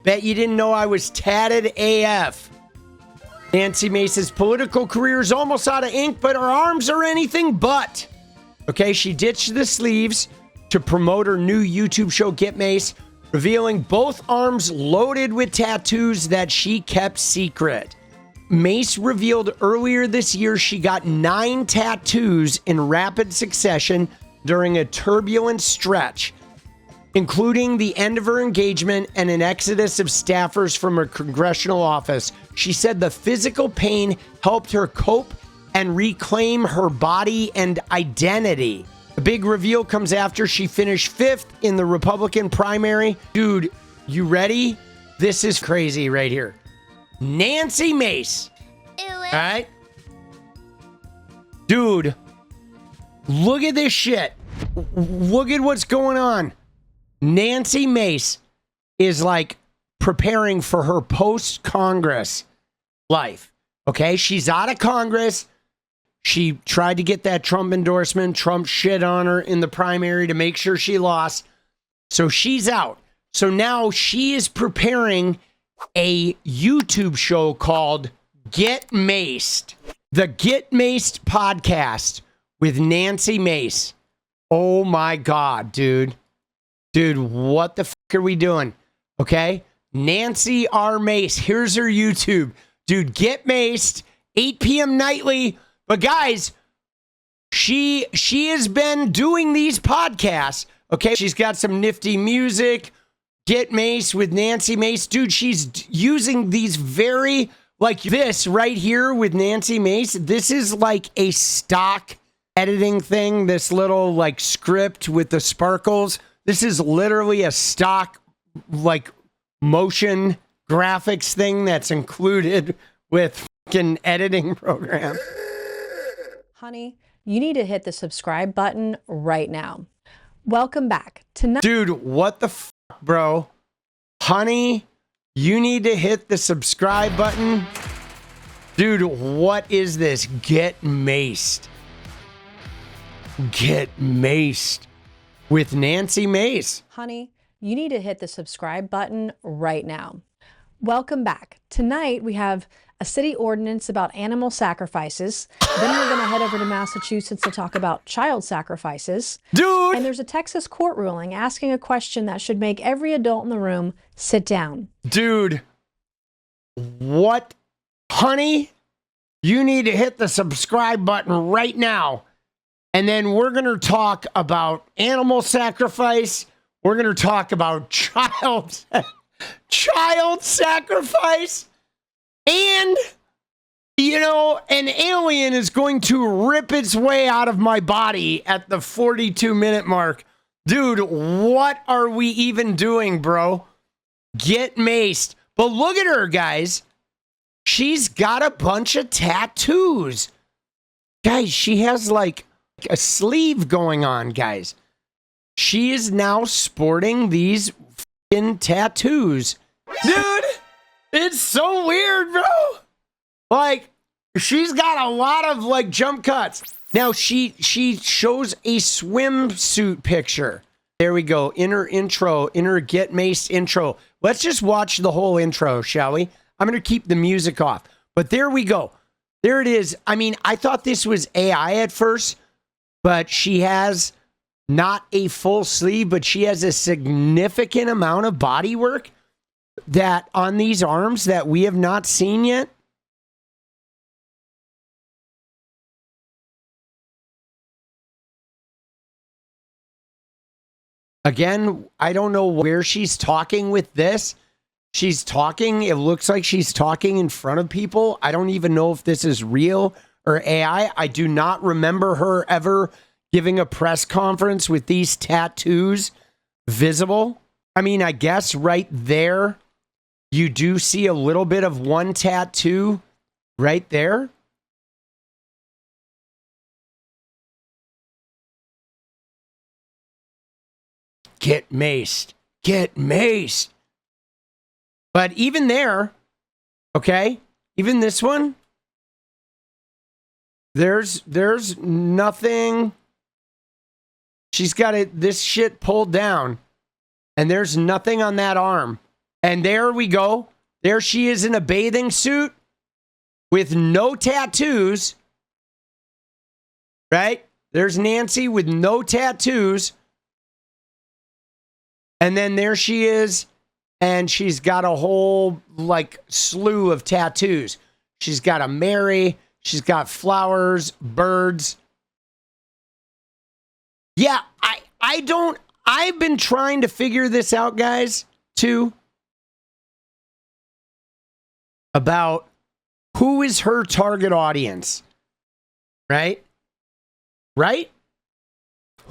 Bet you didn't know I was tatted AF. Nancy Mace's political career is almost out of ink, but her arms are anything but. Okay, she ditched the sleeves to promote her new YouTube show, Get Mace, revealing both arms loaded with tattoos that she kept secret. Mace revealed earlier this year she got 9 tattoos in rapid succession during a turbulent stretch, including the end of her engagement and an exodus of staffers from her congressional office. She said the physical pain helped her cope and reclaim her body and identity. The big reveal comes after she finished 5th in the Republican primary. Dude, you ready? This is crazy right here. Nancy Mace. All right? Dude, look at this shit. Look at what's going on. Nancy Mace is like preparing for her post-Congress life. Okay? She's out of Congress. She tried to get that Trump endorsement. Trump shit on her in the primary to make sure she lost. So she's out. So now she is preparing a YouTube show called Get Maced. The Get Maced podcast with Nancy Mace. Oh my God, dude. Dude, what the fuck are we doing? Okay? Nancy R. Mace. Here's her YouTube. Dude, Get Maced. 8 p.m. nightly. But guys, she has been doing these podcasts. Okay? She's got some nifty music. Get Mace with Nancy Mace. Dude, she's using these very, like this right here with Nancy Mace. This is like a stock editing thing. This little like script with the sparkles. This is literally a stock like motion graphics thing that's included with fucking editing program. Honey, you need to hit the subscribe button right now. Welcome back. Tonight, dude, what the fuck, bro? Honey, you need to hit the subscribe button. Dude, what is this? Get Maced. Get Maced with Nancy Mace. Honey, you need to hit the subscribe button right now. Welcome back. Tonight, we have a city ordinance about animal sacrifices. Then we're going to head over to Massachusetts to talk about child sacrifices. Dude! And there's a Texas court ruling asking a question that should make every adult in the room sit down. Dude, what? Honey, you need to hit the subscribe button right now. And then we're going to talk about animal sacrifice. We're going to talk about child sacrifice. And, you know, an alien is going to rip its way out of my body at the 42-minute mark. Dude, what are we even doing, bro? Get Maced. But look at her, guys. She's got a bunch of tattoos. Guys, she has like a sleeve going on, guys. She is now sporting these fucking tattoos. Dude, it's so weird, bro. Like, she's got a lot of like jump cuts. Now she shows a swimsuit picture. There we go. In her intro, in her Get Maced intro. Let's just watch the whole intro, shall we? I'm going to keep the music off. But there we go. There it is. I mean, I thought this was AI at first, but she has not a full sleeve, but she has a significant amount of body work that on these arms that we have not seen yet. Again, I don't know where she's talking with this. She's talking, it looks like she's talking in front of people. I don't even know if this is real or AI. I do not remember her ever giving a press conference with these tattoos visible. I mean, I guess right there, you do see a little bit of one tattoo right there. Get maced. Get maced. But even there, okay, even this one, there's nothing. She's got this shit pulled down, and there's nothing on that arm. And there we go. There she is in a bathing suit with no tattoos. Right? There's Nancy with no tattoos. And then there she is, and she's got a whole, like, slew of tattoos. She's got a Mary. She's got flowers, birds. Yeah, I've been trying to figure this out, guys, too. About who is her target audience. Right? Right?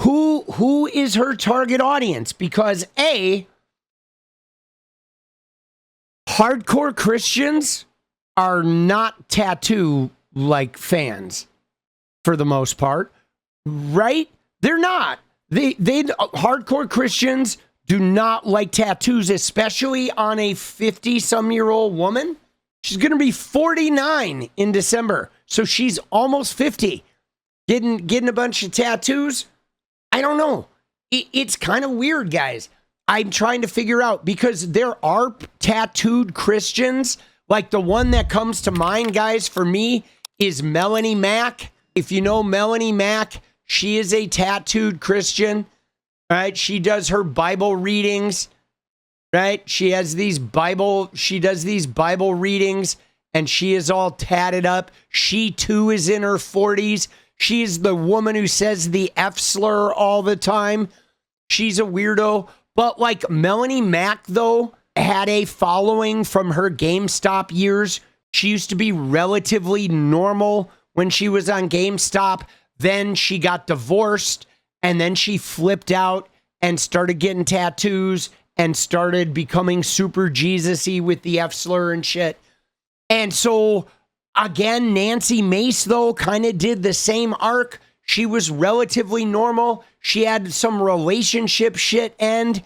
Who is her target audience? Because A, hardcore Christians are not tattoo like fans for the most part, right? They're not. They hardcore Christians do not like tattoos, especially on a 50-some-year-old woman. She's going to be 49 in December, so she's almost 50. Getting a bunch of tattoos. I don't know. It's kind of weird, guys. I'm trying to figure out because there are tattooed Christians. Like the one that comes to mind, guys, for me is Melanie Mack. If you know Melanie Mack, she is a tattooed Christian, right? She does her Bible readings, right? She does these Bible readings, and she is all tatted up. She too is in her 40s. She's the woman who says the F slur all the time. She's a weirdo. But like Melanie Mack, though, had a following from her GameStop years. She used to be relatively normal when she was on GameStop. Then she got divorced, and then she flipped out and started getting tattoos and started becoming super Jesus-y with the F slur and shit. And so, again, Nancy Mace, though, kind of did the same arc. She was relatively normal. She had some relationship shit end,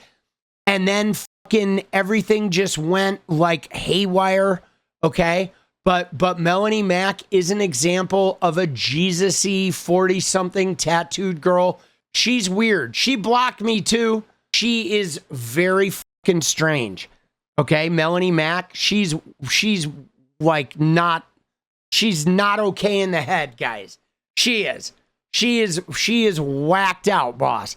and then fucking everything just went like haywire, okay? But Melanie Mack is an example of a Jesus-y 40-something tattooed girl. She's weird. She blocked me, too. She is very fucking strange, okay? Melanie Mack, she's like not... She's not okay in the head, guys. She is. She is whacked out, boss.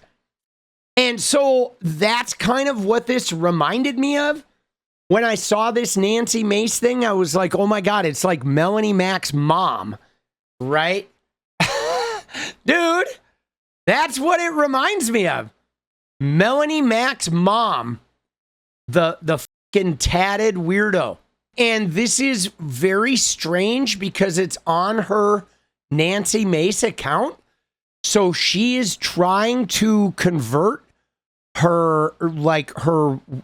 And so that's kind of what this reminded me of. When I saw this Nancy Mace thing, I was like, oh my God, it's like Melanie Mack's mom, right? Dude, that's what it reminds me of. Melanie Mack's mom, the fucking tatted weirdo. And this is very strange because it's on her Nancy Mace account. So she is trying to convert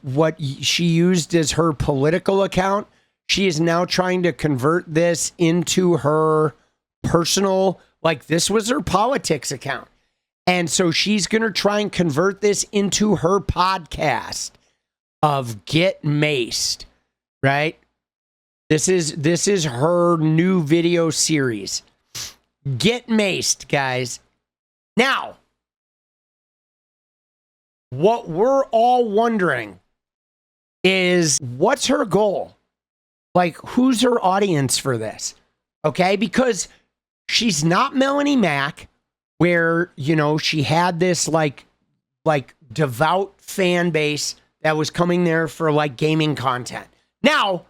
what she used as her political account. She is now trying to convert this into her personal, like this was her politics account. And so she's going to try and convert this into her podcast of Get Maced, right? This is her new video series. Get Maced, guys. Now, what we're all wondering is what's her goal? Like, who's her audience for this? Okay, because she's not Melanie Mack, where, you know, she had this like devout fan base that was coming there for like gaming content. Now,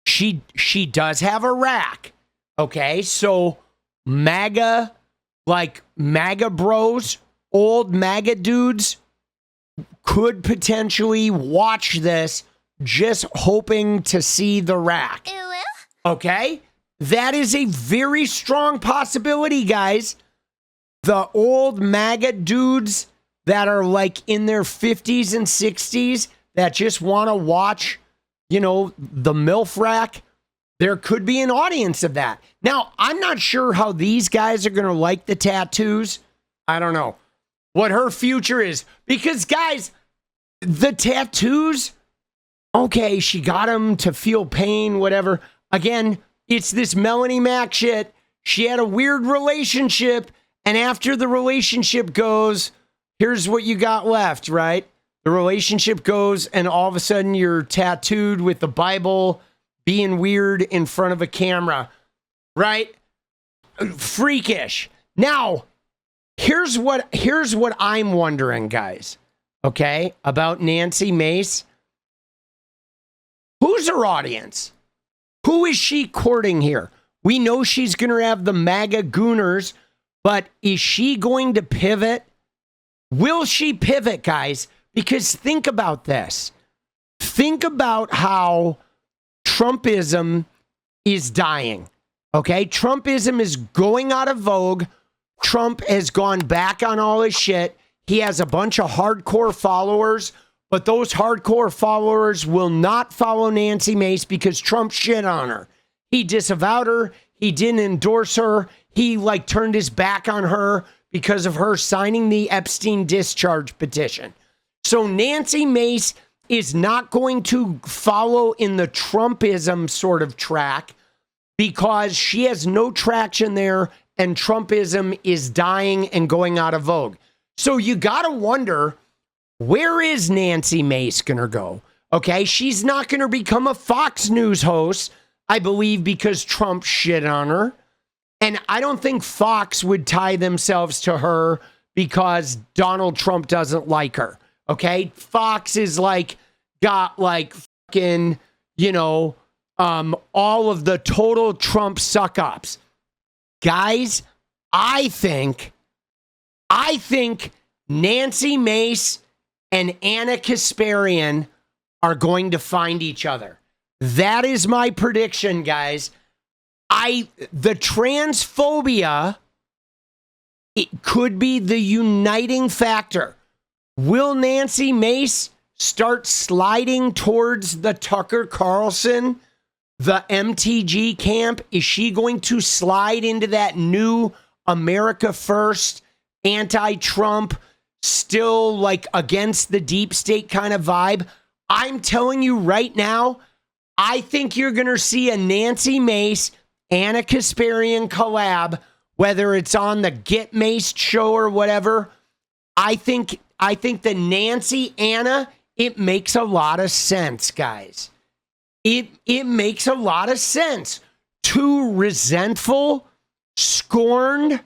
she does have a rack. Okay, so MAGA bros, old MAGA dudes could potentially watch this just hoping to see the rack. Okay? That is a very strong possibility, guys. The old MAGA dudes that are like in their 50s and 60s that just want to watch, you know, the MILF rack, there could be an audience of that. Now, I'm not sure how these guys are going to like the tattoos. I don't know what her future is. Because, guys, the tattoos, okay, she got them to feel pain, whatever. Again, it's this Melanie Mack shit. She had a weird relationship, and after the relationship goes, here's what you got left, right? the relationship goes, and all of a sudden you're tattooed with the Bible, being weird in front of a camera, right? Freakish. Now, here's what I'm wondering, guys, okay, about Nancy Mace. Who's her audience? Who is she courting here? We know she's going to have the MAGA gooners, but is she going to pivot? Will she pivot, guys? Because think about this. Think about how Trumpism is dying, okay? Trumpism is going out of vogue. Trump has gone back on all his shit. He has a bunch of hardcore followers, but those hardcore followers will not follow Nancy Mace because Trump shit on her. He disavowed her. He didn't endorse her. He turned his back on her because of her signing the Epstein discharge petition. So Nancy Mace is not going to follow in the Trumpism sort of track because she has no traction there and Trumpism is dying and going out of vogue. So you got to wonder, where is Nancy Mace going to go? Okay, she's not going to become a Fox News host, I believe, because Trump shit on her. And I don't think Fox would tie themselves to her because Donald Trump doesn't like her. Okay, Fox is got fucking, all of the total Trump suck ups. Guys, I think Nancy Mace and 𝗙𝗪𝗓 are going to find each other. That is my prediction, guys. The transphobia, it could be the uniting factor. Will Nancy Mace start sliding towards the Tucker Carlson, the MTG camp? Is she going to slide into that new America First, anti-Trump, still against the deep state kind of vibe? I'm telling you right now, I think you're going to see a Nancy Mace, 𝗙𝗪𝗓 collab, whether it's on the Get Maced show or whatever. I think the Nancy Anna, it makes a lot of sense, guys. It makes a lot of sense. Two resentful, scorned,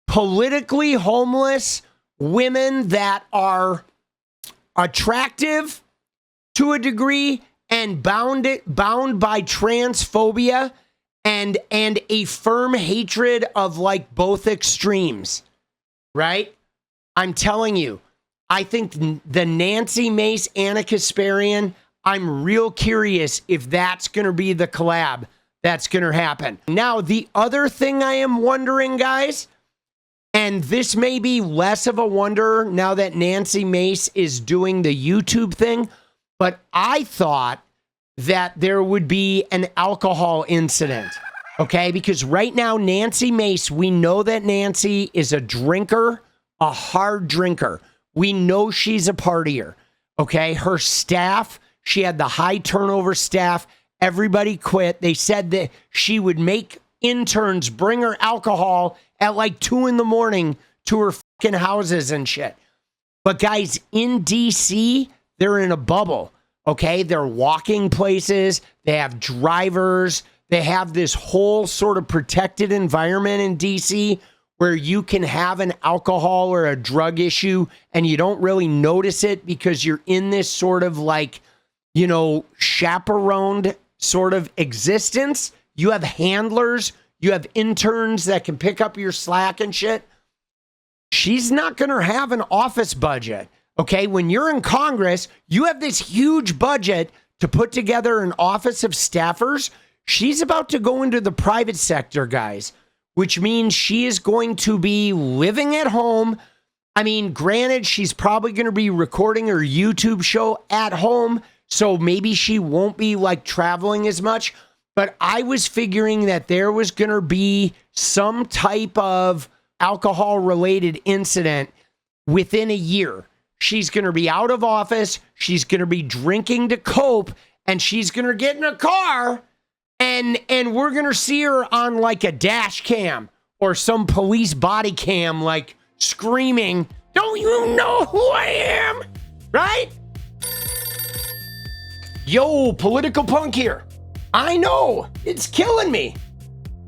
politically homeless women that are attractive to a degree and bound by transphobia and a firm hatred of both extremes, right? I'm telling you, I think the Nancy Mace, 𝗙𝗪𝗓, I'm real curious if that's going to be the collab that's going to happen. Now, the other thing I am wondering, guys, and this may be less of a wonder now that Nancy Mace is doing the YouTube thing, but I thought that there would be an alcohol incident, okay? Because right now, Nancy Mace, we know that Nancy is a drinker, a hard drinker. We know she's a partier, okay? Her staff, she had the high turnover staff. Everybody quit. They said that she would make interns bring her alcohol at 2 a.m. to her fucking houses and shit. But guys, in DC, they're in a bubble, okay? They're walking places. They have drivers. They have this whole sort of protected environment in DC where you can have an alcohol or a drug issue and you don't really notice it because you're in this sort of chaperoned sort of existence. You have handlers, you have interns that can pick up your slack and shit. She's not going to have an office budget, okay? When you're in Congress, you have this huge budget to put together an office of staffers. She's about to go into the private sector, guys, which means she is going to be living at home. I mean, granted, she's probably going to be recording her YouTube show at home, so maybe she won't be traveling as much. But I was figuring that there was going to be some type of alcohol-related incident within a year. She's going to be out of office. She's going to be drinking to cope, and she's going to get in a car, and we're going to see her on a dash cam or some police body cam, screaming, "Don't you know who I am?" Right? Yo, political punk here. I know, it's killing me.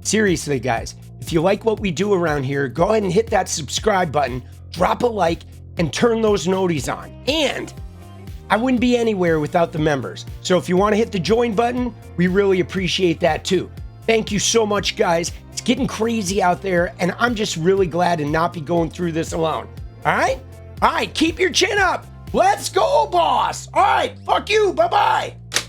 Seriously, guys, if you like what we do around here, go ahead and hit that subscribe button, drop a like, and turn those noties on. And I wouldn't be anywhere without the members. So if you want to hit the join button, we really appreciate that too. Thank you so much, guys. It's getting crazy out there, and I'm just really glad to not be going through this alone. All right? All right, keep your chin up. Let's go, boss. All right, fuck you. Bye-bye.